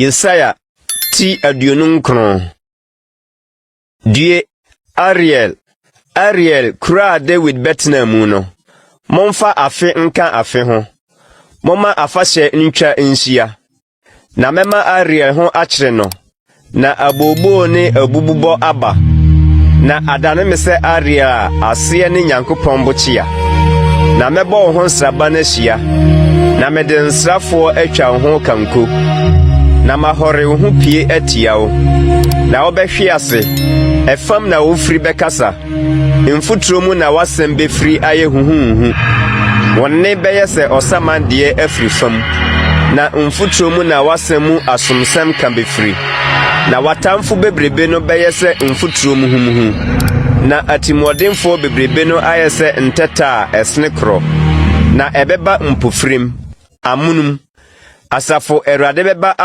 Yesaya ti aduonum krono. Due Ariel kura David betna mu no. Momfa afe nka afe ho. Moma afahye ntwa nhyia. Na mema Ariel ho akyere no. Na abobo ne abububo aba. Na adane me se Ariel ase ne Nyankopɔn bochia. Na mebɔ ho nsraba na hyia. Na mede nsrafo atwa ho kanko. Na mahore ho pie atia wo. Na obehwe ase. Efam na wofri bekasa. Mfuturo mu na wasem befri aye huhuhu. Wonne beye se osamande afri fam. Na mfuturo mu na wasem mu asomsam kan befri. Na watamfo bebrebe no beye se mfuturo mu humuhu. Na atimodemfo bebrebe no aye se nteta esne kro. Na ebeba mpofrim amunum. Asafo Erade beba